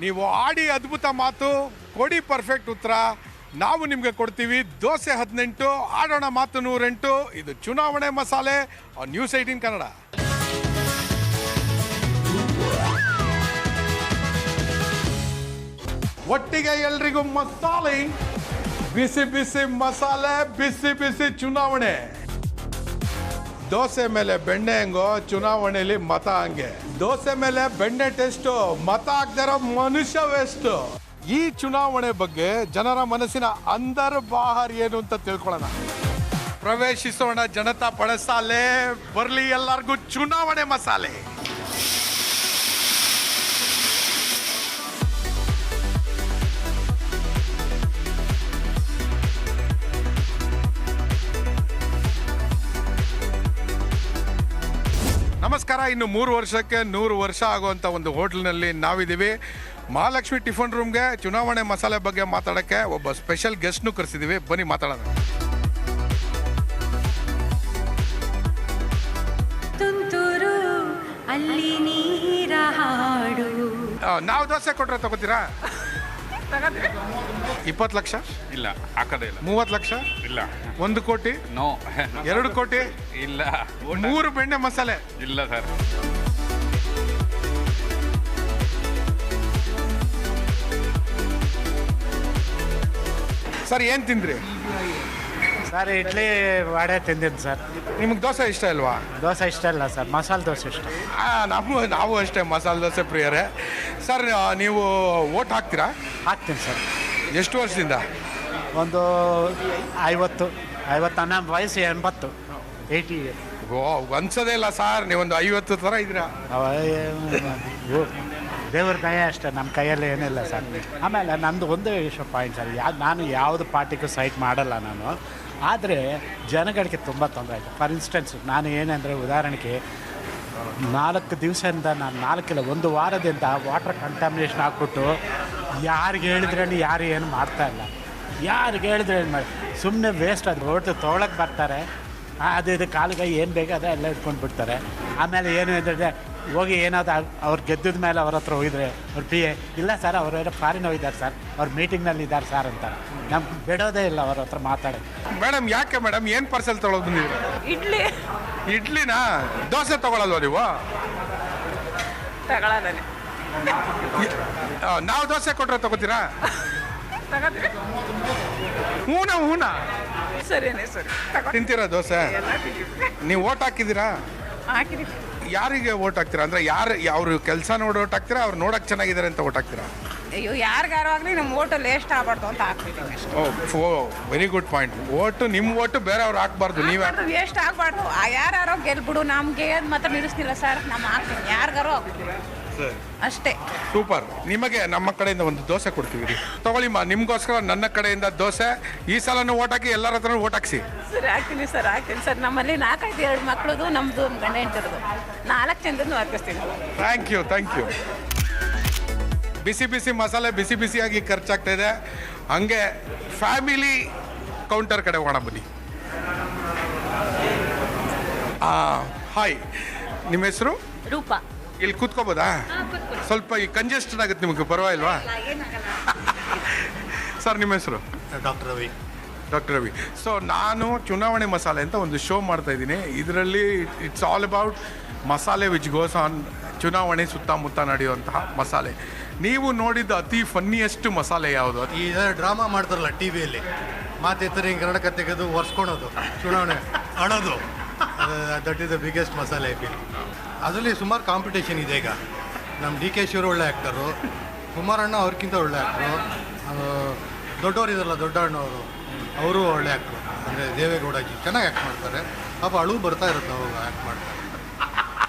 ನೀವು ಆಡಿ ಅದ್ಭುತ ಮಾತು, ಕೊಡಿ ಪರ್ಫೆಕ್ಟ್ ಉತ್ತರ, ನಾವು ನಿಮಗೆ ಕೊಡ್ತೀವಿ ದೋಸೆ 18, ಆಡೋಣ ಮಾತು 108. ಇದು ಚುನಾವಣೆ ಮಸಾಲೆ ನ್ಯೂಸ್ 18 ಕನ್ನಡ. ಒಟ್ಟಿಗೆ ಎಲ್ರಿಗೂ ಮಸಾಲೆ, ಬಿಸಿ ಬಿಸಿ ಮಸಾಲೆ, ಬಿಸಿ ಬಿಸಿ ಚುನಾವಣೆ. ದೋಸೆ ಮೇಲೆ ಬೆಣ್ಣೆ ಹೆಂಗೋ ಚುನಾವಣೆಯಲ್ಲಿ ಮತ ಹಂಗೆ. ದೋಸೆ ಮೇಲೆ ಬೆಣ್ಣೆ ಟೆಸ್ಟು, ಮತ ಹಾಕ್ದಿರೋ ಮನುಷ್ಯ ವೇಸ್ಟು. ಈ ಚುನಾವಣೆ ಬಗ್ಗೆ ಜನರ ಮನಸ್ಸಿನ ಅಂದರ್ ಬಾಹರ್ ಏನು ಅಂತ ತಿಳ್ಕೊಳ್ಳೋಣ. ಪ್ರವೇಶಿಸೋಣ ಜನತಾ ಪಡಸಾಲೆ. ಬರ್ಲಿ ಎಲ್ಲರಿಗೂ ಚುನಾವಣೆ ಮಸಾಲೆ. ನಮಸ್ಕಾರ. ಇನ್ನು 3 ವರ್ಷಕ್ಕೆ 100 ವರ್ಷ ಆಗುವಂಥ ಒಂದು ಹೋಟ್ಲ್ನಲ್ಲಿ ನಾವಿದ್ದೀವಿ. ಮಹಾಲಕ್ಷ್ಮಿ ಟಿಫನ್ ರೂಮ್ಗೆ ಚುನಾವಣೆ ಮಸಾಲೆ ಬಗ್ಗೆ ಮಾತಾಡೋಕ್ಕೆ ಒಬ್ಬ ಸ್ಪೆಷಲ್ ಗೆಸ್ಟ್ನು ಕರೆಸಿದ್ದೀವಿ. ಬನ್ನಿ ಮಾತಾಡೋಣ. ತುಂತುರು ಅಲ್ಲಿ ನೀರ ಹಾಡು. ನಾವು ದೋಸೆ ಕೊಟ್ಟರೆ ತಗೋತೀರಾ? 20 ಲಕ್ಷ ಇಲ್ಲ, ಹಾಕೋದೇ ಇಲ್ಲ. 30 ಲಕ್ಷ ಇಲ್ಲ. 1 ಕೋಟಿ? ನೋ. 2 ಕೋಟಿ? ಇಲ್ಲ. 3 ಬೆಣ್ಣೆ ಮಸಾಲೆ? ಇಲ್ಲ ಸರ್. ಸರ್ ಏನು ತಿಂದ್ರಿ? ಸರ್ ಇಡ್ಲಿ ವಡೆ ತಿಂದಿದ್ದು ಸರ್. ನಿಮಗೆ ದೋಸೆ ಇಷ್ಟ ಇಲ್ವಾ? ದೋಸೆ ಇಷ್ಟ ಇಲ್ಲ ಸರ್, ಮಸಾಲೆ ದೋಸೆ ಇಷ್ಟ. ನಾವು ಅಷ್ಟೇ ಮಸಾಲೆ ದೋಸೆ ಪ್ರಿಯರೇ. ಸರ್ ನೀವು ಓಟ್ ಹಾಕ್ತೀರಾ? ಹಾಕ್ತೀನಿ ಸರ್. ಎಷ್ಟು ವರ್ಷದಿಂದ? ಒಂದು 50 ನನ್ನ ವಯಸ್ಸು 80, 80. ಓ, ಅನ್ಸೋದೇ ಇಲ್ಲ ಸರ್, ನೀವೊಂದು 50 ಥರ ಇದ್ದೀರಾ. ದೇವ್ರ ದಯ ಅಷ್ಟೇ, ನಮ್ಮ ಕೈಯಲ್ಲಿ ಏನಿಲ್ಲ ಸರ್. ಆಮೇಲೆ ನಂದು ಒಂದು ವಿಷಯ ಪಾಯಿಂಟ್ ಸರ್, ನಾನು ಯಾವುದು ಪಾರ್ಟಿಗೂ ಸೈಟ್ ಮಾಡಲ್ಲ ನಾನು. ಆದರೆ ಜನಗಳಿಗೆ ತುಂಬ ತೊಂದರೆ ಆಯಿತು. ಫಾರ್ ಇನ್ಸ್ಟೆನ್ಸ್ ನಾನು ಏನಂದರೆ, ಉದಾಹರಣೆಗೆ 4 ದಿವಸದಿಂದ ನಾನು 4 ಇಲ್ಲ 1 ವಾರದಿಂದ ವಾಟರ್ ಕಂಟಾಮಿನೇಷನ್ ಹಾಕ್ಬಿಟ್ಟು ಯಾರಿಗೆ ಹೇಳಿದ್ರೆ ಯಾರು ಏನು ಮಾಡ್ತಾಯಿಲ್ಲ. ಯಾರಿಗೆ ಹೇಳಿದ್ರೆ ಏನು ಮಾಡಿ ಸುಮ್ಮನೆ ವೇಸ್ಟ್. ಅದು ರೋಡ್ ತೊಗೊಳಕ್ಕೆ ಬರ್ತಾರೆ, ಅದು ಇದು ಕಾಲಿಗೆ ಏನು ಬೇಕು ಅದೇ ಎಲ್ಲ ಇಟ್ಕೊಂಡು ಬಿಡ್ತಾರೆ. ಆಮೇಲೆ ಏನು ಇದ್ರೆ ಹೋಗಿ ಏನಾದ್ರು ಅವ್ರು ಗೆದ್ದಿದ ಮೇಲೆ ಅವ್ರ ಹತ್ರ ಹೋಗಿದ್ರೆ ಅವ್ರು PA ಇಲ್ಲ ಸರ್, ಅವರೆಲ್ಲ ಫಾರಿನ್ ಹೋಗಿದ್ದಾರೆ ಸರ್, ಅವ್ರು ಮೀಟಿಂಗ್ನಲ್ಲಿ ಇದ್ದಾರೆ ಸರ್ ಅಂತಾರೆ. ನಮ್ಗೆ ಬಿಡೋದೇ ಇಲ್ಲ ಅವ್ರ ಹತ್ರ ಮಾತಾಡಿ. ಮೇಡಮ್ ಯಾಕೆ ಮೇಡಮ್, ಏನು ಪಾರ್ಸೆಲ್ ತೊಗೊಳೋದು ಬಂದಿದ್ದೀರಿ? ಇಡ್ಲಿನಾ? ದೋಸೆ ತೊಗೊಳಲ್ವ ನೀವು? ನಾವು ದೋಸೆ ಕೊಟ್ಟರೆ ತಗೋತೀರಾ? ಹೂನಾ ಸರಿನೇ ಸರಿ. ತಿಂತೀರಾ ದೋಸೆ? ನೀವು ಓಟ್ ಹಾಕಿದ್ದೀರಾ? ಹಾಕಿದೀವಿ. ಯಾರಿಗೆ ಓಟ್ ಹಾಕ್ತೀರಾ? ಅಂದರೆ ಯಾರು ಅವ್ರ ಕೆಲಸ ನೋಡಿ ಓಟ್ ಹಾಕ್ತೀರಾ, ಅವ್ರು ನೋಡೋಕೆ ಚೆನ್ನಾಗಿದ್ದಾರೆ ಅಂತ ಓಟ್ ಹಾಕ್ತೀರಾ? ಅಯ್ಯೋ, ಯಾರಿಗಾರು ಆಗಲಿ ನಮ್ಮ ಓಟು ವೇಸ್ಟ್ ಆಗಬಾರ್ದು ಅಂತ ಹಾಕ್ಬಿಟ್ಟಿವಿ ಅಷ್ಟೇ. ಓ, ವೆರಿ ಗುಡ್ ಪಾಯಿಂಟ್. ಓಟು ನಿಮ್ಮ ಓಟು ಬೇರೆ ಅವ್ರು ಹಾಕ್ಬಾರ್ದು, ನೀವೇ ವೇಸ್ಟ್ ಆಗಬಾರ್ದು. ಯಾರು ಗೆಲ್ಬಿಡು, ನಮಗೆ ಮತ್ತೆ ನಿಲ್ಲಿಸ್ತಿಲ್ಲ ಸರ್, ನಮ್ಮ ಹಾಕ್ತೀವಿ ಯಾರಿಗಾರು ಹಾಕ್ತೀವಿ ಅಷ್ಟೇ. ಸೂಪರ್. ನಿಮಗೆ ನಮ್ಮ ಕಡೆಯಿಂದ ಒಂದು ದೋಸೆ ಕೊಡ್ತೀವಿ, ತಗೊಳ್ಳಿಮ್ಮ. ನಿಮಗೋಸ್ಕರ ನನ್ನ ಕಡೆಯಿಂದ ದೋಸೆ. ಈ ಸಲನೂ ಓಟ್ ಹಾಕಿ, ಎಲ್ಲರ ಹತ್ರನೂ ಓಟ್ ಹಾಕ್ಸಿ. ಸರಿ ಹಾಕ್ತೀನಿ ಸರ್, ಹಾಕ್ತೀನಿ ಸರ್. ನಮ್ಮಲ್ಲಿ 4-5 ಮಕ್ಕಳದು, ನಮ್ಮದು ಗಂಡ ಹೆಂಡತಿರದು 4 ಜನದನ್ನು ಹಾಕಿಸ್ತೀನಿ. Thank you. ಬಿಸಿ ಬಿಸಿ ಮಸಾಲೆ ಬಿಸಿ ಬಿಸಿಯಾಗಿ ಖರ್ಚಾಗ್ತಾ ಇದೆ. ಹಂಗೆ ಫ್ಯಾಮಿಲಿ ಕೌಂಟರ್ ಕಡೆ ಹೋಗೋಣ ಬನ್ನಿ. ಹಾಯ್, ನಿಮ್ಮ ಹೆಸರು? ರೂಪಾ. ಇಲ್ಲಿ ಕೂತ್ಕೋಬೋದಾ? ಸ್ವಲ್ಪ ಈ ಕಂಜೆಸ್ಟೆಡ್ ಆಗುತ್ತೆ, ನಿಮಗೆ ಪರವಾಗಿಲ್ವಾ? ಸರ್ ನಿಮ್ಮ ಹೆಸರು? ಡಾಕ್ಟರ್ ರವಿ. ಸೊ ನಾನು ಚುನಾವಣೆ ಮಸಾಲೆ ಅಂತ ಒಂದು ಶೋ ಮಾಡ್ತಾ ಇದ್ದೀನಿ. ಇದರಲ್ಲಿ ಇಟ್ಸ್ ಆಲ್ ಅಬೌಟ್ ಮಸಾಲೆ ವಿಚ್ ಗೋಸ್ ಆನ್ ಚುನಾವಣೆ ಸುತ್ತಮುತ್ತ ನಡೆಯುವಂತಹ ಮಸಾಲೆ. ನೀವು ನೋಡಿದ ಅತಿ ಫನ್ನಿಯೆಸ್ಟ್ ಮಸಾಲೆ ಯಾವುದು? ಈ ಡ್ರಾಮಾ ಮಾಡ್ತಾರಲ್ಲ ಟಿವಿಯಲ್ಲಿ, ಮಾತೆತ್ತರಿ ಹಿಂಗೆ ಕನ್ನಡಕ ತೆಗೆದು ಒರೆಸ್ಕೊಳೋದು, ಚುನಾವಣೆ ಅಳೋದು, ದಟ್ ಈಸ್ ದ ಬಿಗ್ಗೆಸ್ಟ್ ಮಸಾಲೆ ಐ ಫೀಲ್. ಅದರಲ್ಲಿ ಸುಮಾರು ಕಾಂಪಿಟೇಷನ್ ಇದೆ. ಈಗ ನಮ್ಮ DK ಶಿವರು ಒಳ್ಳೆ ಆ್ಯಕ್ಟರು, ಕುಮಾರಣ್ಣ ಅವ್ರಿಗಿಂತ ಒಳ್ಳೆ ಆ್ಯಕ್ಟ್ರು, ದೊಡ್ಡವರು ಇದಾರಲ್ಲ ದೊಡ್ಡ ಅಣ್ಣವರು, ಅವರು ಒಳ್ಳೆ ಆ್ಯಕ್ಟ್ರು. ಅಂದರೆ ದೇವೇಗೌಡಜಿ ಚೆನ್ನಾಗಿ ಆ್ಯಕ್ಟ್ ಮಾಡ್ತಾರೆ. ಪಾಪ ಅಳು ಬರ್ತಾ ಇರುತ್ತೆ ಅವಾಗ ಆ್ಯಕ್ಟ್ ಮಾಡ್ತಾರೆ.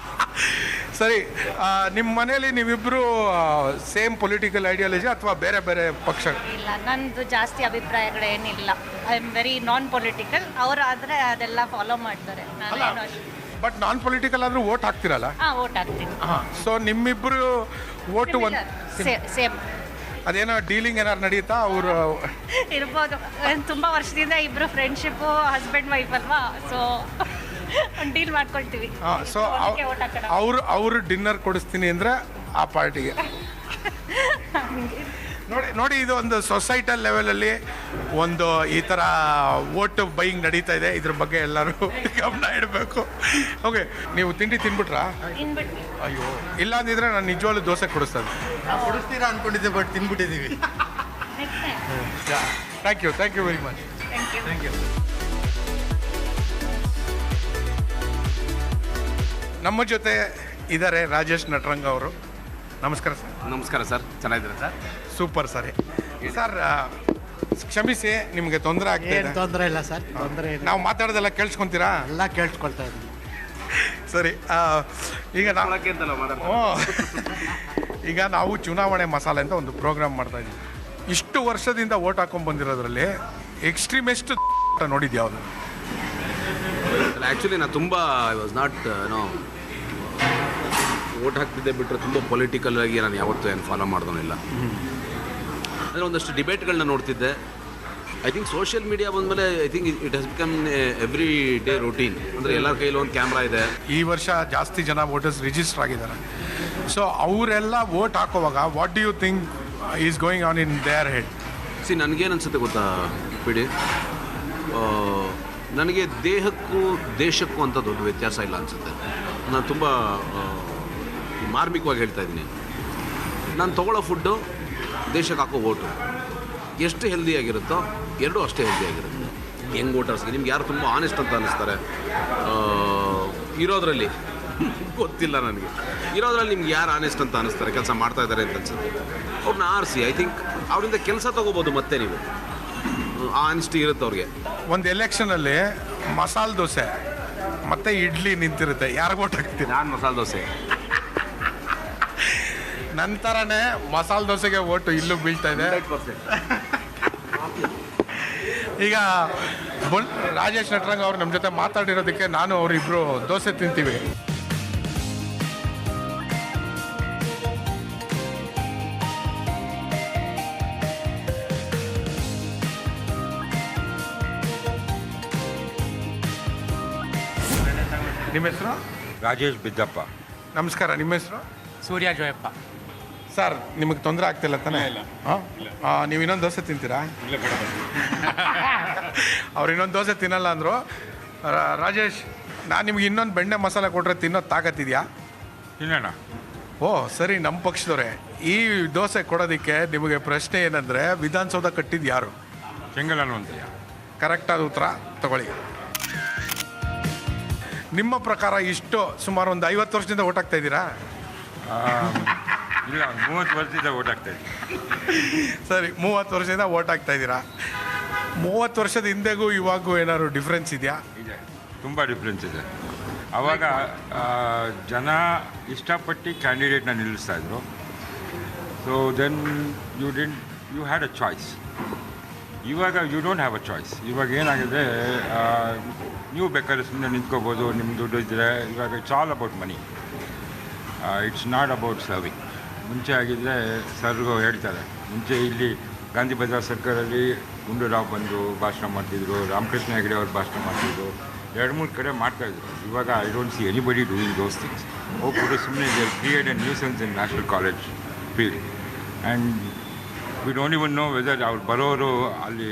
ಸರಿ, ನಿಮ್ಮ ಮನೇಲಿ ನೀವಿಬ್ಬರು ಸೇಮ್ ಪೊಲಿಟಿಕಲ್ ಐಡಿಯಾಲಜಿ ಅಥವಾ ಬೇರೆ ಬೇರೆ ಪಕ್ಷ? ಇಲ್ಲ, ನಂದು ಜಾಸ್ತಿ ಅಭಿಪ್ರಾಯಗಳೇನಿಲ್ಲ. I am very non political. ಅವರಾದರೆ ಅದೆಲ್ಲ ಫಾಲೋ ಮಾಡ್ತಾರೆ. ನಾನೇನು ಅಷ್ಟು. ಬಟ್ ನಾನ್ ಪೊಲಿಟಿಕಲ್ ಆದರೂ ಓಟ್ ಹಾಕ್ತಿರಲ್ಲ? ಓಟ್ ಹಾಕ್ತೀನಿ. ಸೊ ನಿಮ್ಮಿಬ್ಬರು ಓಟು ಒಂದು ಸೇಮ್. ಅದೇನೋ ಡೀಲಿಂಗ್ ಏನಾರು ನಡೀತಾ? ಅವರು ಇರ್ಬೋದು. ತುಂಬ ವರ್ಷದಿಂದ ಇಬ್ಬರು ಫ್ರೆಂಡ್ಶಿಪ್ಪು, ಹಸ್ಬೆಂಡ್ ವೈಫ್ ಅಲ್ವಾ, ಸೊ ಡೀಲ್ ಮಾಡ್ಕೊಳ್ತೀವಿ. ಸೊ ಅವರು ಡಿನ್ನರ್ ಕೊಡಿಸ್ತೀನಿ ಅಂದರೆ ಆ ಪಾರ್ಟಿಗೆ ನೋಡಿ ಇದು ಒಂದು ಸೊಸೈಟಲ್ ಲೆವೆಲಲ್ಲಿ ಒಂದು ಈ ಥರ ವೋಟ್ ಬೈಯಿಂಗ್ ನಡೀತಾ ಇದೆ. ಇದ್ರ ಬಗ್ಗೆ ಎಲ್ಲರೂ ಗಮನ ಇಡಬೇಕು. ಓಕೆ, ನೀವು ತಿಂಡಿ ತಿನ್ಬಿಟ್ರಾ? ಅಯ್ಯೋ, ಇಲ್ಲ ಅಂದಿದ್ರೆ ನಾನು ನಿಜವಾಗ್ಲೂ ದೋಸೆ ಕೊಡಿಸ್ತೇನೆ. ನಾವು ಕೊಡಿಸ್ತೀರಾ ಅಂದ್ಕೊಂಡಿದ್ದೆ, ಬಟ್ ತಿನ್ಬಿಟ್ಟಿದ್ದೀವಿ. Thank you very much. Thank you. ನಮ್ಮ ಜೊತೆ ಇದ್ದಾರೆ ರಾಜೇಶ್ ನಟರಂಗ ಅವರು. ನಮಸ್ಕಾರ ಸರ್. ನಮಸ್ಕಾರ ಸರ್, ಚೆನ್ನಾಗಿದ್ದೀರಾ ಸರ್? Super sir. ಸರ್ ಕ್ಷಮಿಸಿ, ನಿಮಗೆ ತೊಂದರೆ ಆಗ್ತಾ ಏನು ಇದೆ. ತೊಂದರೆ ಇಲ್ಲ ಸರ್, ತೊಂದರೆ ಇಲ್ಲ. ನಾವು ಮಾತಾಡೋದೆಲ್ಲ ಕೇಳಿಸ್ಕೊಂತೀರಾ? ಎಲ್ಲ ಕೇಳಿಸ್ಕೊಳ್ತಾ ಇದ್ದೀನಿ. ಸರಿ, ಈಗ ಈಗ ನಾವು ಚುನಾವಣೆ ಮಸಾಲೆ ಅಂತ ಒಂದು ಪ್ರೋಗ್ರಾಮ್ ಮಾಡ್ತಾ ಇದ್ದೀವಿ. ಇಷ್ಟು ವರ್ಷದಿಂದ ಓಟ್ ಹಾಕೊಂಡು ಬಂದಿರೋದ್ರಲ್ಲಿ ಎಕ್ಸ್ಟ್ರೀಮಿಸ್ಟ್ ನೋಡಿದ್ದು ಯಾವುದು? ಆ್ಯಕ್ಚುಲಿ ನಾನು ತುಂಬ ಐ ವಾಸ್ ನಾಟ್ ಓಟ್ ಹಾಕ್ತಿದ್ದೆ ಬಿಟ್ಟರೆ ತುಂಬ ಪೊಲಿಟಿಕಲ್ ಆಗಿ ನಾನು ಯಾವತ್ತೂ ಏನು ಫಾಲೋ ಮಾಡ್ದೋನಿಲ್ಲ. ಅಂದರೆ ಒಂದಷ್ಟು ಡಿಬೇಟ್ಗಳನ್ನ ನೋಡ್ತಿದ್ದೆ. ಐ ಥಿಂಕ್ ಸೋಷಿಯಲ್ ಮೀಡಿಯಾ ಬಂದಮೇಲೆ I think it has become every day routine. ಅಂದರೆ ಎಲ್ಲರ ಕೈಲಿ ಒಂದು ಕ್ಯಾಮ್ರಾ ಇದೆ. ಈ ವರ್ಷ ಜಾಸ್ತಿ ಜನ ವೋಟರ್ಸ್ ರಿಜಿಸ್ಟರ್ ಆಗಿದ್ದಾರೆ. ಸೊ ಅವರೆಲ್ಲ ವೋಟ್ ಹಾಕೋವಾಗ what do you think is going on in their head? ನನಗೇನು ಅನಿಸುತ್ತೆ ಗೊತ್ತಾ ಬಿಡಿ, ನನಗೆ ದೇಹಕ್ಕೂ ದೇಶಕ್ಕೂ ಅಂತ ದೊಡ್ಡ ವ್ಯತ್ಯಾಸ ಇಲ್ಲ ಅನಿಸುತ್ತೆ. ನಾನು ತುಂಬ ಮಾರ್ಮಿಕವಾಗಿ ಹೇಳ್ತಾ ಇದ್ದೀನಿ. ನಾನು ತೊಗೊಳ್ಳೋ ಫುಡ್ಡು, ದೇಶಕ್ಕೆ ಹಾಕೋ ಓಟು ಎಷ್ಟು ಹೆಲ್ದಿಯಾಗಿರುತ್ತೋ ಎರಡೂ ಅಷ್ಟೇ ಹೆಲ್ದಿಯಾಗಿರುತ್ತೆ. ಯಂಗ್ ವೋಟರ್ಸ್ಗೆ ನಿಮ್ಗೆ ಯಾರು ತುಂಬ ಆನೆಸ್ಟ್ ಅಂತ ಅನ್ನಿಸ್ತಾರೆ ಇರೋದ್ರಲ್ಲಿ ಗೊತ್ತಿಲ್ಲ ನನಗೆ. ಇರೋದ್ರಲ್ಲಿ ನಿಮ್ಗೆ ಯಾರು ಆನೆಸ್ಟ್ ಅಂತ ಅನ್ನಿಸ್ತಾರೆ, ಕೆಲಸ ಮಾಡ್ತಾ ಇದ್ದಾರೆ ಅಂತ ಅನ್ಸುತ್ತೆ, ಅವ್ರನ್ನ ಆರಿಸಿ. ಐ ಥಿಂಕ್ ಅವರಿಂದ ಕೆಲಸ ತೊಗೋಬೋದು. ಮತ್ತೆ ನೀವು ಆನೆಸ್ಟಿ ಇರುತ್ತೆ ಅವ್ರಿಗೆ. ಒಂದು ಎಲೆಕ್ಷನಲ್ಲಿ ಮಸಾಲೆ ದೋಸೆ ಮತ್ತು ಇಡ್ಲಿ ನಿಂತಿರುತ್ತೆ, ಯಾರಿಗೆ ವೋಟ್ ಹಾಕ್ತೀರಿ? ನಾನು ಮಸಾಲೆ ದೋಸೆ. ನಂತರನೇ ಮಸಾಲೆ ದೋಸೆಗೆ ಓಟು ಇಲ್ಲೂ ಬೀಳ್ತಾ ಇದೆ. ಈಗ ರಾಜೇಶ್ ನಟರಂಗ ಅವ್ರು ನಮ್ಮ ಜೊತೆ ಮಾತಾಡಿರೋದಕ್ಕೆ ನಾನು ಅವರಿಬ್ಬರು ದೋಸೆ ತಿಂತೀವಿ. ನಿಮ್ಮ ಹೆಸರು? ರಾಜೇಶ್ ಬಿದ್ದಪ್ಪ. ನಮಸ್ಕಾರ. ನಿಮ್ಮ ಹೆಸರು? ಸೂರ್ಯ ಜೋಯಪ್ಪ. ಸರ್, ನಿಮಗೆ ತೊಂದರೆ ಆಗ್ತಿಲ್ಲ ತಾನೇ? ಹಾಂ, ನೀವು ಇನ್ನೊಂದು ದೋಸೆ ತಿಂತೀರಾ? ಅವ್ರು ಇನ್ನೊಂದು ದೋಸೆ ತಿನ್ನಲ್ಲ ಅಂದರು. ರಾಜೇಶ್, ನಾನು ನಿಮ್ಗೆ ಇನ್ನೊಂದು ಬೆಣ್ಣೆ ಮಸಾಲೆ ಕೊಟ್ಟರೆ ತಿನ್ನೋದು ತಾಕತ್ತಿದೆಯಾ? ತಿನ್ನೋಣ. ಓ ಸರಿ. ನಮ್ಮ ಪಕ್ಷದವರೇ, ಈ ದೋಸೆ ಕೊಡೋದಕ್ಕೆ ನಿಮಗೆ ಪ್ರಶ್ನೆ ಏನಂದರೆ, ವಿಧಾನಸೌಧ ಕಟ್ಟಿದ್ದು ಯಾರು? ಚೆಂಗಲ್ ಅನ್ನುವಂತೆಯ. ಕರೆಕ್ಟಾದ ಉತ್ತರ ತಗೊಳ್ಳಿ. ನಿಮ್ಮ ಪ್ರಕಾರ ಇಷ್ಟು ಸುಮಾರು ಒಂದು 50 ವರ್ಷದಿಂದ ಓಟ್ ಹಾಕ್ತಾ ಇದ್ದೀರಾ? ಇಲ್ಲ, 30 ವರ್ಷದಿಂದ ಓಟ್ ಆಗ್ತಾ ಇದ್ದೆ. ಸರಿ, 30 ವರ್ಷದಿಂದ ಓಟ್ ಹಾಕ್ತಾ ಇದ್ದೀರಾ. 30 ವರ್ಷದ ಹಿಂದೆಗೂ ಇವಾಗೂ ಏನಾದ್ರು ಡಿಫ್ರೆನ್ಸ್ ಇದೆಯಾ? ಇದೆ, ತುಂಬ ಡಿಫ್ರೆನ್ಸ್ ಇದೆ. ಆವಾಗ ಜನ ಇಷ್ಟಪಟ್ಟು ಕ್ಯಾಂಡಿಡೇಟ್ನ ನಿಲ್ಲಿಸ್ತಾ ಇದ್ರು. So then you had a choice. ಇವಾಗ you don't have a choice. ಇವಾಗ ಏನಾಗಿದೆ, ನೀವು ಬೇಕಾದ್ರೆ ಸುಮ್ಮನೆ ನಿಂತ್ಕೋಬೋದು, ನಿಮ್ಮ ದುಡ್ಡು ಇದ್ದರೆ. ಇವಾಗ it's all about money, it's not about serving. ಮುಂಚೆ ಆಗಿದ್ದರೆ ಸರ್ಗೂ ಹೇಳ್ತಾರೆ. ಮುಂಚೆ ಇಲ್ಲಿ ಗಾಂಧಿ ಬಜಾರ್ ಸರ್ಕಲಲ್ಲಿ ಗುಂಡೂರಾವ್ ಬಂದು ಭಾಷಣ ಮಾಡ್ತಿದ್ರು, ರಾಮಕೃಷ್ಣ ಹೆಗಡೆ ಅವ್ರು ಭಾಷಣ ಮಾಡ್ತಿದ್ರು, 2-3 ಕಡೆ ಮಾಡ್ತಾಯಿದ್ರು. ಇವಾಗ I don't see anybody doing those things. ಹೋಗ್ಬಿಟ್ಟು ಸುಮ್ಮನೆ they create A nuisance in national college field. And we don't even know whether ಅವ್ರು ಬರೋರು ಅಲ್ಲಿ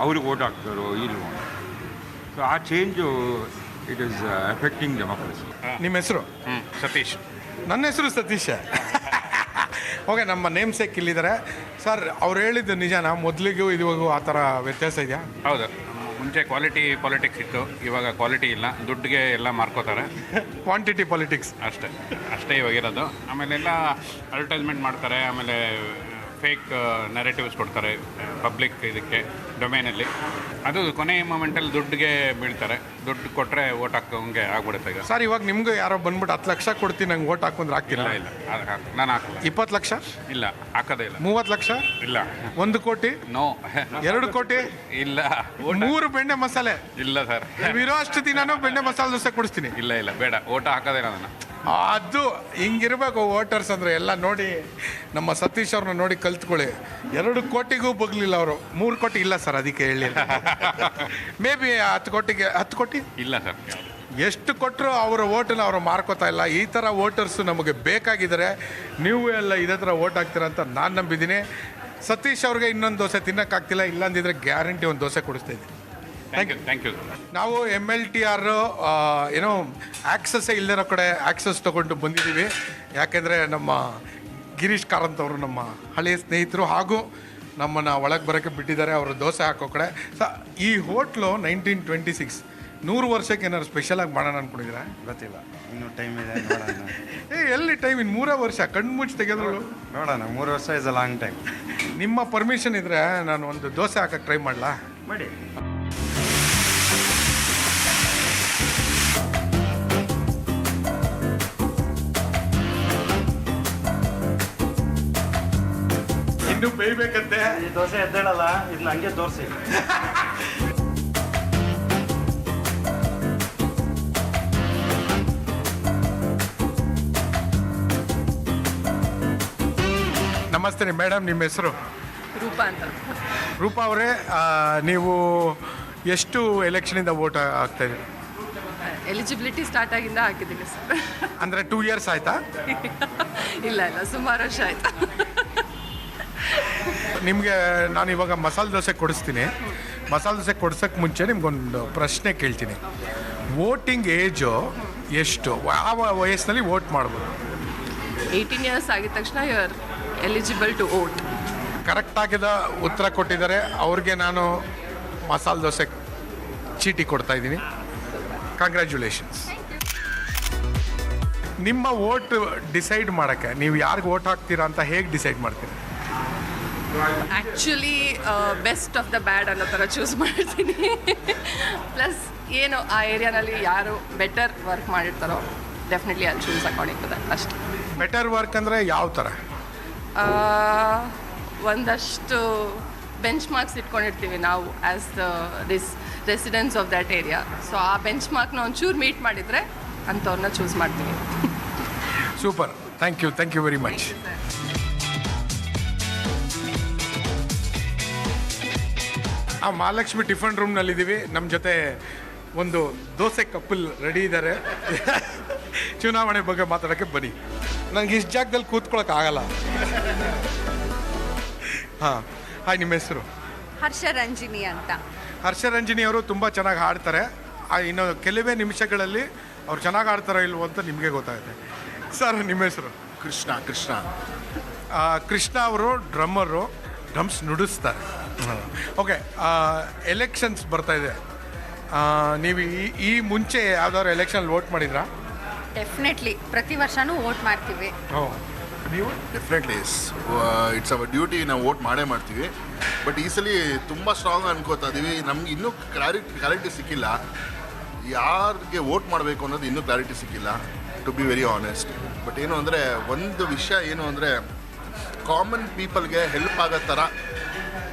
ಅವ್ರಿಗೆ ಓಟ್ ಹಾಕ್ತಾರೋ ಇಲ್ವೋ. ಸೊ ಆ change it is affecting democracy. ನಿಮ್ಮ ಹೆಸರು? ಸತೀಶ್. ನನ್ನ ಹೆಸರು ಸತೀಶ. ಓಕೆ, ನಮ್ಮ ನೇಮ್ ಸೇಕ್ ಇಲ್ಲಿದ್ದಾರೆ. ಸರ್, ಅವ್ರು ಹೇಳಿದ್ದು ನಿಜನಾ? ಮೊದಲಿಗೂ ಇದುವಾಗೂ ಆ ಥರ ವ್ಯತ್ಯಾಸ ಇದೆಯಾ? ಹೌದು, ಮುಂಚೆ ಕ್ವಾಲಿಟಿ ಪಾಲಿಟಿಕ್ಸ್ ಇತ್ತು, ಇವಾಗ ಕ್ವಾಲಿಟಿ ಇಲ್ಲ. ದುಡ್ಡಿಗೆ ಎಲ್ಲ ಮಾರ್ಕೋತಾರೆ. ಕ್ವಾಂಟಿಟಿ ಪಾಲಿಟಿಕ್ಸ್ ಅಷ್ಟೇ ಇವಾಗಿರೋದು. ಆಮೇಲೆಲ್ಲ ಅಡ್ವರ್ಟೈಸ್ಮೆಂಟ್ ಮಾಡ್ತಾರೆ. ಆಮೇಲೆ ಫೇಕ್ ನೆರೆಟಿವ್ಸ್ ಕೊಡ್ತಾರೆ ಪಬ್ಲಿಕ್ ಇದಕ್ಕೆ ಡೊಮೇನಲ್ಲಿ. ಅದು ಕೊನೆಯ ಮೂಮೆಂಟಲ್ಲಿ ದುಡ್ಡಿಗೆ ಬೀಳ್ತಾರೆ. ದುಡ್ಡು ಕೊಟ್ಟರೆ ಓಟ್ ಹಾಕೋಂಗೆ ಆಗ್ಬಿಡುತ್ತೆ. ಈಗ ಸರ್, ಇವಾಗ ನಿಮಗೂ ಯಾರೋ ಬಂದ್ಬಿಟ್ಟು 10 ಲಕ್ಷ ಕೊಡ್ತೀನಿ ನಂಗೆ ಓಟ್ ಹಾಕೊಂಡ್ರೆ ಹಾಕ್ತಿಲ್ಲ? ಇಲ್ಲ, ನಾನು ಹಾಕಲ್ಲ. 20 ಲಕ್ಷ? ಇಲ್ಲ, ಹಾಕೋದೇ ಇಲ್ಲ. 30 ಲಕ್ಷ? ಇಲ್ಲ. 1 ಕೋಟಿ? ನೋ. 2 ಕೋಟಿ? ಇಲ್ಲ. 3 ಬೆಣ್ಣೆ ಮಸಾಲೆ? ಇಲ್ಲ ಸರ್. ಇರೋ ಅಷ್ಟು ದಿನಾನು ಬೆಣ್ಣೆ ಮಸಾಲೆ ದೋಸೆ ಕೊಡಿಸ್ತೀನಿ. ಇಲ್ಲ, ಬೇಡ. ಓಟ ಹಾಕೋದೇ ನಾನು. ಅದು ಹಿಂಗಿರ್ಬೇಕು ವೋಟರ್ಸ್ ಅಂದರೆ. ಎಲ್ಲ ನೋಡಿ, ನಮ್ಮ ಸತೀಶ್ ಅವ್ರನ್ನ ನೋಡಿ ಕಲ್ತ್ಕೊಳ್ಳಿ. 2 ಕೋಟಿಗೂ ಬಗ್ಲಿಲ್ಲ ಅವರು. 3 ಕೋಟಿ ಇಲ್ಲ ಸರ್, ಅದಕ್ಕೆ ಹೇಳಿ. ಮೇ ಬಿ 10 ಕೋಟಿಗೆ 10 ಕೋಟಿ ಇಲ್ಲ ಸರ್. ಎಷ್ಟು ಕೊಟ್ಟರು ಅವರ ಓಟನ್ನ ಅವರು ಮಾರ್ಕೋತಾ ಇಲ್ಲ. ಈ ಥರ ವೋಟರ್ಸು ನಮಗೆ ಬೇಕಾಗಿದ್ದಾರೆ. ನೀವು ಎಲ್ಲ ಇದೇ ಥರ ಓಟ್ ಹಾಕ್ತೀರಾ ಅಂತ ನಾನು ನಂಬಿದ್ದೀನಿ. ಸತೀಶ್ ಅವ್ರಿಗೆ ಇನ್ನೊಂದು ದೋಸೆ ತಿನ್ನೋಕ್ಕಾಗ್ತಿಲ್ಲ, ಇಲ್ಲಾಂದಿದ್ರೆ ಗ್ಯಾರಂಟಿ ಒಂದು ದೋಸೆ ಕೊಡಿಸ್ತಾಯಿದ್ದೀನಿ. Thank you. ನಾವು MLTR ಏನೋ ಆ್ಯಕ್ಸಸ್ಸೇ ಇಲ್ಲದಿರೋ ಕಡೆ ಆ್ಯಕ್ಸಸ್ ತೊಗೊಂಡು ಬಂದಿದ್ದೀವಿ. ಯಾಕೆಂದರೆ ನಮ್ಮ ಗಿರೀಶ್ ಕಾರಂತ್ ಅವರು ನಮ್ಮ ಹಳೆಯ ಸ್ನೇಹಿತರು ಹಾಗೂ ನಮ್ಮನ್ನು ಒಳಗೆ ಬರೋಕ್ಕೆ ಬಿಟ್ಟಿದ್ದಾರೆ. ಅವರು ದೋಸೆ ಹಾಕೋ ಕಡೆ ಈ ಹೋಟ್ಲು 1926 100 ವರ್ಷಕ್ಕೆ ಏನಾದ್ರು ಸ್ಪೆಷಲಾಗಿ ಮಾಡೋಣ ಅಂದ್ಕೊಂಡಿದ್ದೀರಾ? ಗೊತ್ತಿಲ್ಲ, ಇನ್ನೂ ಟೈಮ್ ಇದೆ, ನೋಡೋಣ. ಎಲ್ಲಿ ಟೈಮ್? ಇನ್ನು 3 ವರ್ಷ ಕಣ್ಣು ಮುಚ್ಚಿ ತೆಗೆದ್ರು ನೋಡೋಣ, 3 ವರ್ಷ ಇಸ್ ಅ ಲಾಂಗ್ ಟೈಮ್. ನಿಮ್ಮ ಪರ್ಮಿಷನ್ ಇದ್ದರೆ ನಾನು ಒಂದು ದೋಸೆ ಹಾಕಕ್ಕೆ ಟ್ರೈ ಮಾಡಲಾ? ಮಾಡಿ. ಇನ್ನು ಬೇಯ್ಬೇಕಂತೆ. ಈ ದೋಸೆ ಎದ್ದೇಳಲ್ಲ, ಇದನ್ನ ಹಂಗೆ ತೋರಿಸಿ. ನಮಸ್ತೆ ಮೇಡಮ್, ನಿಮ್ಮ ಹೆಸರು? ರೂಪಾ ಅಂತ. ರೂಪಾ ಅವರೇ, ನೀವು ಎಷ್ಟು ಎಲೆಕ್ಷನಿಂದ ವೋಟ್ ಹಾಕ್ತಾಯಿದ್ದೀರಿ? ಎಲಿಜಿಬಿಲಿಟಿ ಸ್ಟಾರ್ಟ್ ಆಗಿಂದ ಹಾಕಿದ್ದೀನಿ ಸರ್. ಅಂದರೆ 2 ಇಯರ್ಸ್ ಆಯಿತಾ? ಇಲ್ಲ ಸುಮಾರು ವರ್ಷ ಆಯ್ತು. ನಿಮಗೆ ನಾನು ಇವಾಗ ಮಸಾಲೆ ದೋಸೆ ಕೊಡಿಸ್ತೀನಿ. ಮಸಾಲೆ ದೋಸೆ ಕೊಡ್ಸೋಕ್ಕೆ ಮುಂಚೆ ನಿಮ್ಗೊಂದು ಪ್ರಶ್ನೆ ಕೇಳ್ತೀನಿ. ವೋಟಿಂಗ್ ಏಜು ಎಷ್ಟು? ಯಾವ ವಯಸ್ಸಿನಲ್ಲಿ ವೋಟ್ ಮಾಡ್ಬೋದು? 18 ಇಯರ್ಸ್ ಆಗಿದ ತಕ್ಷಣ you are eligible to vote. Correct ಆಗಿದ ಉತ್ತರ ಕೊಟ್ಟಿದ್ದಾರೆ. ಅವ್ರಿಗೆ ನಾನು ಮಸಾಲೆ ದೋಸೆ ಚೀಟಿ ಕೊಡ್ತಾ ಇದ್ದೀನಿ. ಕಂಗ್ರ್ಯಾಚುಲೇಷನ್ಸ್. ನಿಮ್ಮ ವೋಟ್ ಡಿಸೈಡ್ ಮಾಡೋಕ್ಕೆ ನೀವು ಯಾರಿಗೆ ವೋಟ್ ಹಾಕ್ತೀರಾ ಅಂತ ಹೇಗೆ ಡಿಸೈಡ್ ಮಾಡ್ತೀರಾ? Actually best of the bad ಅನ್ನೋ ಥರ ಚೂಸ್ ಮಾಡ್ತೀನಿ. ಪ್ಲಸ್ ಏನು ಆ ಏರಿಯಾನಲ್ಲಿ ಯಾರು ಬೆಟರ್ ವರ್ಕ್ ಮಾಡಿರ್ತಾರೋ ಡೆಫಿನೆಟ್ಲಿ ಅಲ್ಲಿ ಚೂಸ್ ಅಕಾರ್ಡಿಂಗ್ ಟು ದಟ್ ಅಷ್ಟೇ. ಬೆಟರ್ ವರ್ಕ್ ಅಂದರೆ ಯಾವ ಥರ? ಒಂದಷ್ಟು ಬೆಂಚ್ ಮಾರ್ಕ್ಸ್ ಇಟ್ಕೊಂಡಿರ್ತೀವಿ ನಾವು as this residence of that area. So ಆ ಬೆಂಚ್ ಮಾರ್ಕ್ನ ಒಂಚೂರು ಮೀಟ್ ಮಾಡಿದರೆ ಅಂಥವ್ರನ್ನ ಚೂಸ್ ಮಾಡ್ತೀವಿ. Super, thank you very much. ಆ ಮಹಾಲಕ್ಷ್ಮಿ ಟಿಫನ್ ರೂಮ್ನಲ್ಲಿದ್ದೀವಿ. ನಮ್ಮ ಜೊತೆ ಒಂದು ದೋಸೆ ಕಪ್ಪಲ್ ರೆಡಿ ಇದ್ದಾರೆ. ಚುನಾವಣೆ ಬಗ್ಗೆ ಮಾತಾಡೋಕ್ಕೆ ಬನ್ನಿ. ನನಗೆ ಇಷ್ಟು ಜಾಗದಲ್ಲಿ ಕೂತ್ಕೊಳ್ಳೋಕ್ಕಾಗಲ್ಲ. ಹಾಂ, ಹಾಯ್, ನಿಮ್ಮ ಹೆಸರು? ಹರ್ಷರಂಜಿನಿ ಅಂತ. ಹರ್ಷರಂಜಿನಿ ಅವರು ತುಂಬ ಚೆನ್ನಾಗಿ ಹಾಡ್ತಾರೆ. ಇನ್ನು ಕೆಲವೇ ನಿಮಿಷಗಳಲ್ಲಿ ಅವ್ರು ಚೆನ್ನಾಗಿ ಆಡ್ತಾರೋ ಇಲ್ವೋ ಅಂತ ನಿಮಗೆ ಗೊತ್ತಾಗುತ್ತೆ. ಸರ್, ನಿಮ್ಮ ಹೆಸರು? ಕೃಷ್ಣ. ಕೃಷ್ಣ ಅವರು ಡ್ರಮ್ಸ್ ನುಡಿಸ್ತಾರೆ. ಓಕೆ, ಎಲೆಕ್ಷನ್ಸ್ ಬರ್ತಾ ಇದೆ. ನೀವು ಈ ಮುಂಚೆ ಯಾವ್ದಾದ್ರು ಎಲೆಕ್ಷನ್ ವೋಟ್ ಮಾಡಿದ್ರಾ? ಡೆಫಿನೆಟ್ಲಿ ಪ್ರತಿ ವರ್ಷನೂ ವೋಟ್ ಮಾಡ್ತೀವಿ. ನೀವು? ಡೆಫಿನೆಟ್ಲಿ ಇಟ್ಸ್ ಅವರ್ ಡ್ಯೂಟಿ, ನಾವು ವೋಟ್ ಮಾಡೇ ಮಾಡ್ತೀವಿ. ಬಟ್ ಈ ಸಲ ತುಂಬ ಸ್ಟ್ರಾಂಗ್ ಅನ್ಕೋತಾ ಇದ್ದೀವಿ. ನಮ್ಗೆ ಇನ್ನೂ ಕ್ಲಾರಿಟಿ ಸಿಕ್ಕಿಲ್ಲ, ಯಾರಿಗೆ ವೋಟ್ ಮಾಡಬೇಕು ಅನ್ನೋದು ಇನ್ನೂ ಕ್ಲಾರಿಟಿ ಸಿಕ್ಕಿಲ್ಲ, to be very honest. But ಏನು ಅಂದರೆ, ಒಂದು ವಿಷಯ ಏನು ಅಂದರೆ, ಕಾಮನ್ ಪೀಪಲ್ಗೆ ಹೆಲ್ಪ್ ಆಗೋ ಥರ,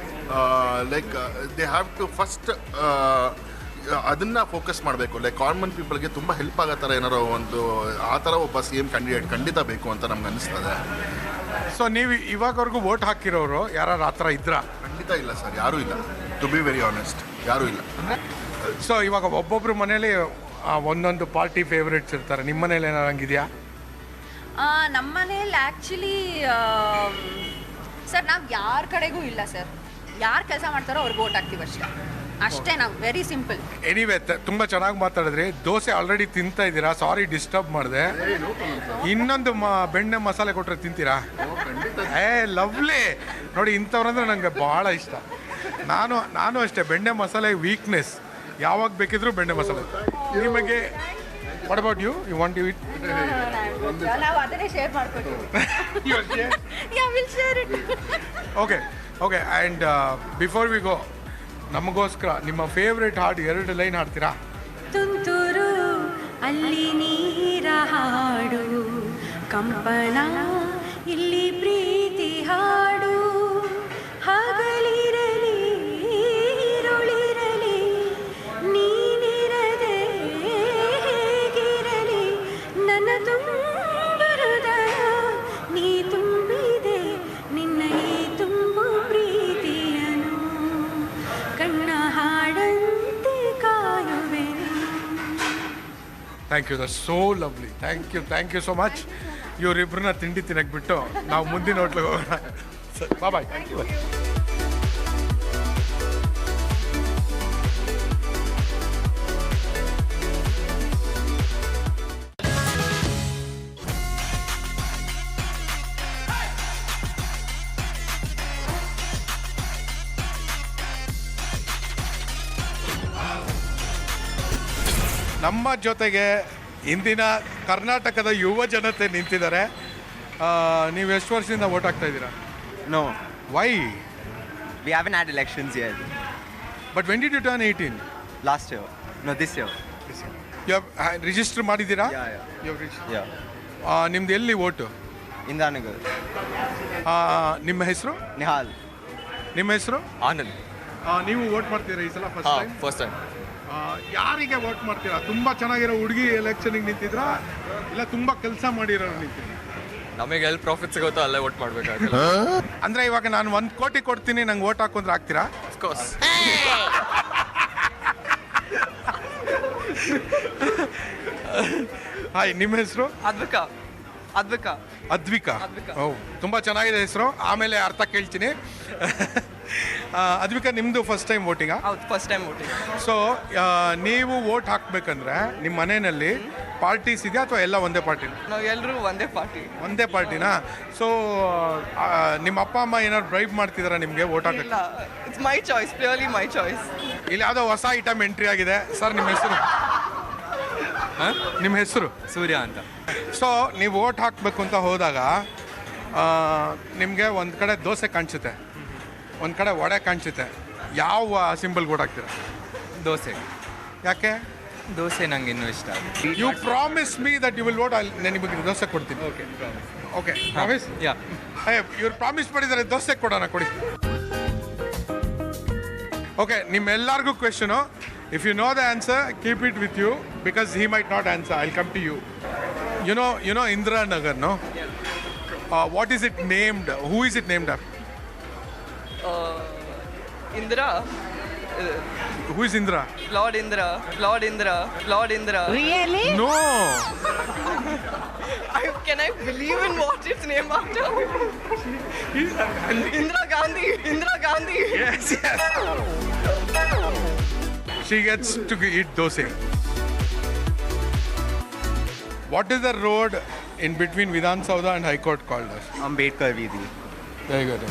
like they have to first ಅದನ್ನು ಫೋಕಸ್ ಮಾಡಬೇಕು. ಲೈಕ್ ಕಾಮನ್ ಪೀಪಲ್ಗೆ ತುಂಬ ಹೆಲ್ಪ್ ಆಗೋ ಥರ ಏನಾರೋ ಒಂದು ಆ ಥರ ಒಬ್ಬ CM ಕ್ಯಾಂಡಿಡೇಟ್ ಖಂಡಿತ ಬೇಕು ಅಂತ ನಮ್ಗೆ ಅನ್ನಿಸ್ತದೆ. ಸೊ ನೀವು ಇವಾಗವರೆಗೂ ವೋಟ್ ಹಾಕಿರೋರು ಯಾರು ಆ ಥರ ಇದ್ರಾ? ಖಂಡಿತ ಇಲ್ಲ ಸರ್, ಯಾರೂ ಇಲ್ಲ. ಟು ಬಿ ವೆರಿ ಆನೆಸ್ಟ್, ಯಾರೂ ಇಲ್ಲ. ಸೊ ಇವಾಗ ಒಬ್ಬೊಬ್ರು ಮನೇಲಿ ಒಂದೊಂದು ಪಾರ್ಟಿ ಫೇವ್ರೇಟ್ಸ್ ಇರ್ತಾರೆ. ನಿಮ್ಮ ಮನೇಲಿ ಏನಾರು ಹಂಗಿದೆಯಾ? ನಮ್ಮ ಮನೇಲಿ ಆ್ಯಕ್ಚುಲಿ ಸರ್ ನಾವು ಯಾರ ಕಡೆಗೂ ಇಲ್ಲ ಸರ್. ಯಾರು ಕೆಲಸ ಮಾಡ್ತಾರೋ ಅವ್ರಿಗೆ ವೋಟ್ ಹಾಕ್ತೀವಿ ಅಷ್ಟೇ. ನಾವು ವೆರಿ ಸಿಂಪಲ್. ಎನಿವೇ, ತುಂಬ ಚೆನ್ನಾಗಿ ಮಾತಾಡಿದ್ರಿ. ದೋಸೆ ಆಲ್ರೆಡಿ ತಿಂತಾ ಇದ್ದೀರಾ, ಸಾರಿ ಡಿಸ್ಟರ್ಬ್ ಮಾಡಿದೆ. ಇನ್ನೊಂದು ಬೆಣ್ಣೆ ಮಸಾಲೆ ಕೊಟ್ಟರೆ ತಿಂತೀರಾ? ಲವ್ಲಿ. ನೋಡಿ, ಇಂಥವ್ರಂದ್ರೆ ನನಗೆ ಭಾಳ ಇಷ್ಟ. ನಾನು ಅಷ್ಟೇ, ಬೆಣ್ಣೆ ಮಸಾಲೆ ವೀಕ್ನೆಸ್. ಯಾವಾಗ ಬೇಕಿದ್ರೂ ಬೆಣ್ಣೆ ಮಸಾಲೆ. ನಿಮಗೆ what about you want you it? ನಾವು ಅದನ್ನೇ ಶೇರ್ ಮಾಡ್ಕೊತೀವಿ. Okay, and before we go, ನಮಗೋಸ್ಕರ ನಿಮ್ಮ ಫೇವ್ರೆಟ್ ಹಾಡು 2 ಲೈನ್ ಹಾಡ್ತೀರಾ? ತುಂತುರು ಅಲ್ಲಿ ನೀರ ಹಾಡು, ಕಂಪನ ಇಲ್ಲಿ ಪ್ರೀತಿ ಹಾಡು, ಹಗಲಿರಲಿ ಇರುಳಿರಲಿ ನೀನಿರದೆ ಹೇಗಿರಲಿ, ನನ್ನ ತುಂಬ ಹೃದಯ ನೀ ತುಂಬಿದೆ, ನಿನ್ನ ಈ ತುಂಬು ಪ್ರೀತಿಯನು ಕಣ್ಣ ಹಾಡಂತೆ ಕಾಯುವೆ. Thank you, that's so lovely. Thank you so much. ಇವರಿಬ್ಬರನ್ನ ತಿಂಡಿ ತಿನ್ನಕ್ಕೆ ಬಿಟ್ಟು ನಾವು ಮುಂದಿನ ಹೋಟ್ಲಿಗೆ ಹೋಗೋಣ. Sir bye. Thank you. ನಮ್ಮ ಜೊತೆಗೆ ಇಂದಿನ ಕರ್ನಾಟಕದ ಯುವ ಜನತೆ ನಿಂತಿದ್ದಾರೆ. ನೀವು ಎಷ್ಟು ವರ್ಷದಿಂದ ವೋಟ್ ಹಾಕ್ತಾ ಇದ್ದೀರಾ? No, why? we haven't had elections yet. But when did you turn 18? Last year. No, this year. You register ಮಾಡಿದ್ದೀರಾ? Yeah. ನಿಮ್ದು ಎಲ್ಲಿ ವೋಟು? Indanagar. ನಿಮ್ಮ ಹೆಸರು? Nihal. ನಿಮ್ಮ ಹೆಸರು? Anand. ನೀವು ವೋಟ್ ಮಾಡ್ತೀರಾ ಈ ಸಲ ಫಸ್ಟ್ ಟೈಮ್? First time. ಯಾರಿಗೆ ವೋಟ್ ಮಾಡ್ತೀರಾ? ತುಂಬ ಚೆನ್ನಾಗಿರೋ ಹುಡುಗಿ ಎಲೆಕ್ಷನ್ಗೆ ನಿಂತಿದ್ರಾ ಇಲ್ಲ ತುಂಬ ಕೆಲಸ ಮಾಡಿರೋರು ನಿಂತಿದ್ದೀರಾ? ನಮಗೆ ಎಲ್ಲಿ ಪ್ರಾಫಿಟ್ ಸಿಗುತ್ತೋ ಅಲ್ಲೇ ವೋಟ್ ಮಾಡಬೇಕಾಗಿಲ್ಲ. ಅಂದರೆ ಇವಾಗ ನಾನು 1 ಕೋಟಿ ಕೊಡ್ತೀನಿ, ನಂಗೆ ವೋಟ್ ಹಾಕೊಂಡ್ರೆ ಹಾಕ್ತೀರಾ? ಅಫ್ಕೋರ್ಸ್. ಹಾಯ್, ನಿಮ್ಮ ಹೆಸರು? ಅದ್ವಿಕಾ. ಅದ್ವಿಕಾ. ಓ, ತುಂಬ ಚೆನ್ನಾಗಿದೆ ಹೆಸರು. ಆಮೇಲೆ ಅರ್ಥ ಕೇಳ್ತೀನಿ. ಅದ್ವಿಕಾ, ನಿಮ್ಮದು ಫಸ್ಟ್ ಟೈಮ್ ವೋಟಿಂಗಾ? ಹೌದು, ಫಸ್ಟ್ ಟೈಮ್ ವೋಟಿಂಗ್. ಸೊ ನೀವು ವೋಟ್ ಹಾಕ್ಬೇಕಂದ್ರೆ ನಿಮ್ಮ ಮನೆಯಲ್ಲಿ ಪಾರ್ಟೀಸ್ ಇದೆಯಾ ಅಥವಾ ಎಲ್ಲ ಒಂದೇ ಪಾರ್ಟಿ? ನಾವು ಎಲ್ಲರೂ ಒಂದೇ ಪಾರ್ಟಿನಾ? ಸೊ ನಿಮ್ಮ ಅಪ್ಪ ಅಮ್ಮ ಏನಾದ್ರು ಡ್ರೈವ್ ಮಾಡ್ತಿದಾರಾ ನಿಮಗೆ ವೋಟ್ ಹಾಕಕ್ಕೆ? ಇಲ್ಲ, it's my choice, purely my choice. ಇಲ್ಲಿ ಯಾವುದೋ ಹೊಸ ಐಟಮ್ ಎಂಟ್ರಿ ಆಗಿದೆ. ಸರ್, ನಿಮ್ಮ ಹೆಸರು? ನಿಮ್ಮ ಹೆಸರು? ಸೂರ್ಯ ಅಂತ. ಸೊ ನೀವು ವೋಟ್ ಹಾಕಬೇಕು ಅಂತ ಹೋದಾಗ ನಿಮಗೆ ಒಂದು ಕಡೆ ದೋಸೆ ಕಾಣಿಸುತ್ತೆ, ಒಂದು ಕಡೆ ವಡೆ ಕಾಣಿಸುತ್ತೆ. ಯಾವ ಸಿಂಬಲ್ ವೋಟ್ ಹಾಕ್ತೀರಾ? ದೋಸೆ. ಯಾಕೆ? ದೋಸೆ ನಂಗೆ ಇನ್ನೂ ಇಷ್ಟ. You promise me that you will vote. ನಾನು ನಿಮಗೆ ದೋಸೆ ಕೊಡ್ತೀನಿ. Okay promise? ಯಾ. ಇವ್ರು ಪ್ರಾಮಿಸ್ ಮಾಡಿದ್ದಾರೆ, ದೋಸೆ ಕೊಡೋಣ, ಕೊಡಿ. ಓಕೆ, ನಿಮ್ಮೆಲ್ಲರಿಗೂ question. If you know the answer, keep it with you because he might not answer. I come to you. You know Indira Nagar, no? What is it named? Who is it named after? Indira. Who is Indra? Lord Indra. Really? No. Can I believe in what it's named after? Indira Gandhi. Yes. She gets to eat dosa. What is the road in between Vidhan Soudha and High Court called as? Ambedkar Veedi. Very good.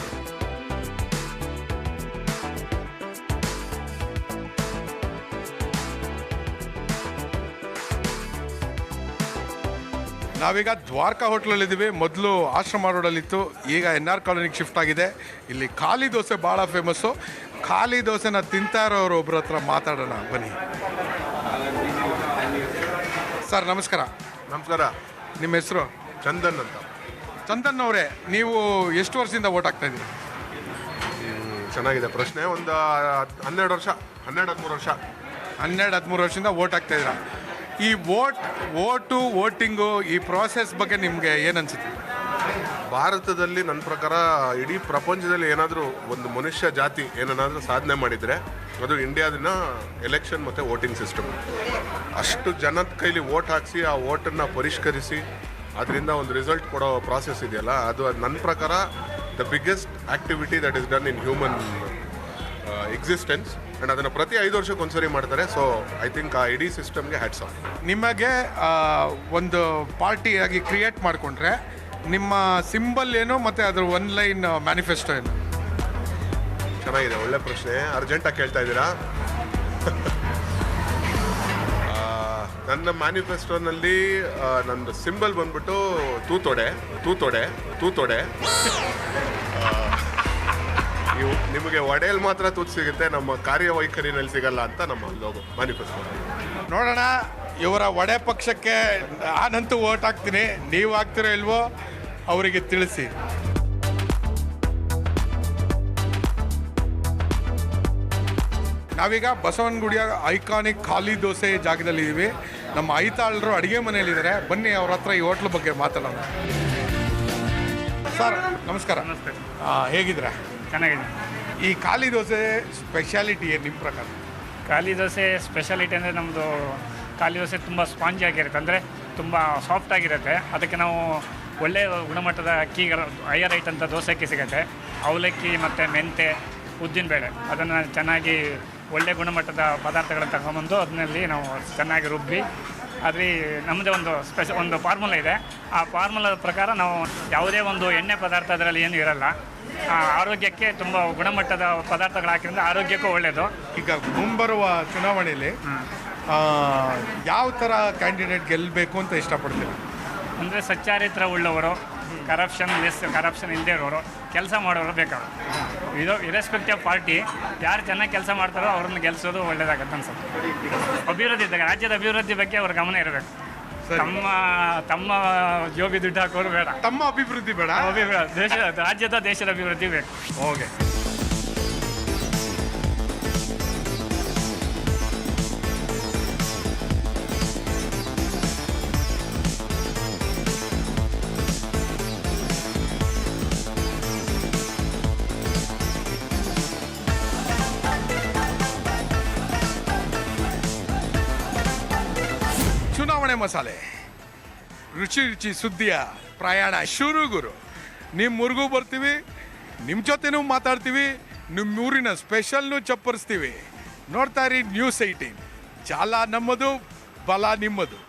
ನಾವೀಗ ದ್ವಾರಕಾ ಹೋಟ್ಲಲ್ಲಿದ್ದೀವಿ. ಮೊದಲು ಆಶ್ರಮ ರೋಡಲ್ಲಿತ್ತು, ಈಗ NR ಕಾಲೋನಿಗೆ shift ಆಗಿದೆ. ಇಲ್ಲಿ ಖಾಲಿ ದೋಸೆ ಭಾಳ famous. ಖಾಲಿ ದೋಸೆನ ತಿಂತಾ ಇರೋರು ಒಬ್ಬರ ಹತ್ರ ಮಾತಾಡೋಣ, ಬನ್ನಿ. ಸರ್ ನಮಸ್ಕಾರ. ನಮಸ್ಕಾರ. ನಿಮ್ಮ ಹೆಸರು? ಚಂದನ್ ಅಂತ. ಚಂದನ್ ಅವರೇ, ನೀವು ಎಷ್ಟು ವರ್ಷದಿಂದ ವೋಟ್ ಹಾಕ್ತಾ ಇದ್ದೀರಿ? ಚೆನ್ನಾಗಿದೆ ಪ್ರಶ್ನೆ. ಒಂದು 12 ವರ್ಷ, 13 ವರ್ಷ. 13 ವರ್ಷದಿಂದ ವೋಟ್ ಹಾಕ್ತಾ ಇದ್ದೀರಾ. ಈ ವೋಟಿಂಗು ಈ ಪ್ರಾಸೆಸ್ ಬಗ್ಗೆ ನಿಮಗೆ ಏನನ್ಸುತ್ತೆ? ಭಾರತದಲ್ಲಿ ನನ್ನ ಪ್ರಕಾರ ಇಡೀ ಪ್ರಪಂಚದಲ್ಲಿ ಏನಾದರೂ ಒಂದು ಮನುಷ್ಯ ಜಾತಿ ಏನಾದರೂ ಸಾಧನೆ ಮಾಡಿದರೆ ಅದು ಇಂಡಿಯಾದಿನ ಎಲೆಕ್ಷನ್ ಮತ್ತು ವೋಟಿಂಗ್ ಸಿಸ್ಟಮ್. ಅಷ್ಟು ಜನದ ಕೈಲಿ ವೋಟ್ ಹಾಕಿಸಿ ಆ ವೋಟನ್ನು ಪರಿಷ್ಕರಿಸಿ ಅದರಿಂದ ಒಂದು ರಿಸಲ್ಟ್ ಕೊಡೋ ಪ್ರಾಸೆಸ್ ಇದೆಯಲ್ಲ, ಅದು ನನ್ನ ಪ್ರಕಾರ the biggest activity that is done in human existence. And ಅದನ್ನು ಪ್ರತಿ 5 ವರ್ಷಕ್ಕೊಂದ್ಸರಿ ಮಾಡ್ತಾರೆ. ಸೊ ಐ ಥಿಂಕ್ ಆ ಇಡೀ ಸಿಸ್ಟಮ್ಗೆ ಹ್ಯಾಟ್ಸ್ ಆಫ್. ನಿಮಗೆ ಒಂದು ಪಾರ್ಟಿಯಾಗಿ ಕ್ರಿಯೇಟ್ ಮಾಡಿಕೊಂಡ್ರೆ ನಿಮ್ಮ ಸಿಂಬಲ್ ಏನು ಮತ್ತು ಅದರ 1 ಲೈನ್ ಮ್ಯಾನಿಫೆಸ್ಟೋ ಏನು? ಚೆನ್ನಾಗಿದೆ, ಒಳ್ಳೆ ಪ್ರಶ್ನೆ. ಅರ್ಜೆಂಟಾಗಿ ಕೇಳ್ತಾ ಇದ್ದೀರಾ? ನನ್ನ ಮ್ಯಾನಿಫೆಸ್ಟೋನಲ್ಲಿ ನಂದು ಸಿಂಬಲ್ ಬಂದ್ಬಿಟ್ಟು ತೂತೊಡೆ. ನಿಮಗೆ ಒಡೆಯಲ್ಲಿ ಮಾತ್ರ ತೂತು ಸಿಗುತ್ತೆ, ನಮ್ಮ ಕಾರ್ಯವೈಖರಿನಲ್ಲಿ ಸಿಗಲ್ಲ ಅಂತ ನಮ್ಮ ಲೋಗೋ ಮ್ಯಾನಿಫೆಸ್ಟೋ. ನೋಡೋಣ, ಇವರ ಒಡೆ ಪಕ್ಷಕ್ಕೆ ನಾನಂತೂ ವೋಟ್ ಹಾಕ್ತೀನಿ. ನೀವು ಹಾಕ್ತಿರೋ ಇಲ್ವೋ ಅವರಿಗೆ ತಿಳಿಸಿ. ನಾವೀಗ ಬಸವನಗುಡಿಯ ಐಕಾನಿಕ್ ಖಾಲಿ ದೋಸೆ ಜಾಗದಲ್ಲಿದ್ದೀವಿ. ನಮ್ಮ ಐತಾಳರು ಅಡುಗೆ ಮನೆಯಲ್ಲಿದ್ದಾರೆ. ಬನ್ನಿ ಅವ್ರ ಹತ್ರ ಈ ಹೋಟ್ಲ್ ಬಗ್ಗೆ ಮಾತಾಡೋಣ. ಸರ್ ನಮಸ್ಕಾರ. ಹೇಗಿದ್ದೀರಾ? ಚೆನ್ನಾಗಿದೆ. ಈ ಖಾಲಿ ದೋಸೆ ಸ್ಪೆಷಾಲಿಟಿ ಏನು ನಿಮ್ಮ ಪ್ರಕಾರ? ಖಾಲಿ ದೋಸೆ ಸ್ಪೆಷಾಲಿಟಿ ಅಂದರೆ ನಮ್ಮದು ಖಾಲಿ ದೋಸೆ ತುಂಬ ಸ್ಪಾಂಜಿ ಆಗಿರುತ್ತೆ, ಅಂದರೆ ತುಂಬ ಸಾಫ್ಟಾಗಿರುತ್ತೆ. ಅದಕ್ಕೆ ನಾವು ಒಳ್ಳೆಯ ಗುಣಮಟ್ಟದ ಅಕ್ಕಿಗಳು ಹೈಯರ್ ರೈಟ್ ಅಂತ ದೋಸೆ ಅಕ್ಕಿ ಸಿಗುತ್ತೆ. ಅವಲಕ್ಕಿ ಮತ್ತು ಮೆಂತೆ, ಉದ್ದಿನಬೇಳೆ ಅದನ್ನು ಚೆನ್ನಾಗಿ ಒಳ್ಳೆಯ ಗುಣಮಟ್ಟದ ಪದಾರ್ಥಗಳನ್ನು ತಗೊಂಬಂದು ಅದನ್ನಲ್ಲಿ ನಾವು ಚೆನ್ನಾಗಿ ರುಬ್ಬಿ ಅದ್ರಲ್ಲಿ ನಮ್ಮದೇ ಒಂದು ಫಾರ್ಮುಲಾ ಇದೆ. ಆ ಫಾರ್ಮುಲಾದ ಪ್ರಕಾರ ನಾವು ಯಾವುದೇ ಒಂದು ಎಣ್ಣೆ ಪದಾರ್ಥ ಅದರಲ್ಲಿ ಏನೂ ಇರಲ್ಲ. ಆರೋಗ್ಯಕ್ಕೆ ತುಂಬ ಗುಣಮಟ್ಟದ ಪದಾರ್ಥಗಳು ಹಾಕಿದ್ರೆ ಆರೋಗ್ಯಕ್ಕೂ ಒಳ್ಳೆಯದು. ಈಗ ಮುಂಬರುವ ಚುನಾವಣೆಯಲ್ಲಿ ಯಾವ ಥರ ಕ್ಯಾಂಡಿಡೇಟ್ ಗೆಲ್ಲಬೇಕು ಅಂತ ಇಷ್ಟಪಡ್ತೀರಾ? ಅಂದರೆ ಸಚ್ಚಾರಿತ್ರ ಉಳ್ಳವರು, ಕರಪ್ಷನ್ ಇಲ್ಲದೆ ಇರೋರು, ಕೆಲಸ ಮಾಡೋರು ಬೇಕಾದ್ರು. ಇದು ಇರೆಸ್ಪೆಕ್ಟಿವ್ ಆಫ್ ಪಾರ್ಟಿ ಯಾರು ಚೆನ್ನಾಗಿ ಕೆಲಸ ಮಾಡ್ತಾರೋ ಅವ್ರನ್ನ ಗೆಲ್ಲಿಸೋದು ಒಳ್ಳೆಯದಾಗತ್ತೆ ಅನ್ಸುತ್ತೆ. ಅಭಿವೃದ್ಧಿ ಇದ್ದಾಗ ರಾಜ್ಯದ ಅಭಿವೃದ್ಧಿ ಬಗ್ಗೆ ಅವ್ರ ಗಮನ ಇರಬೇಕು. ತಮ್ಮ ಜೋಬಿ ದುಡ್ಡು ಹಾಕೋರು ಬೇಡ, ತಮ್ಮ ಅಭಿವೃದ್ಧಿ ಬೇಡ, ದೇಶದ ಅಭಿವೃದ್ಧಿ ಬೇಕು. ಓಕೆ. ಚುನಾವಣೆ ಮಸಾಲೆ, ರುಚಿ ರುಚಿ ಸುದ್ದಿಯ ಪ್ರಯಾಣ ಶುರು ಗುರು. ನಿಮ್ಮೂರಿಗೂ ಬರ್ತೀವಿ, ನಿಮ್ಮ ಜೊತೆನೂ ಮಾತಾಡ್ತೀವಿ, ನಿಮ್ಮೂರಿನ ಸ್ಪೆಷಲ್ನೂ ಚಪ್ಪರಿಸ್ತೀವಿ. ನೋಡ್ತಾ ಇರಿ News 18. ಜಾಲ ನಮ್ಮದು, ಬಲ ನಿಮ್ಮದು.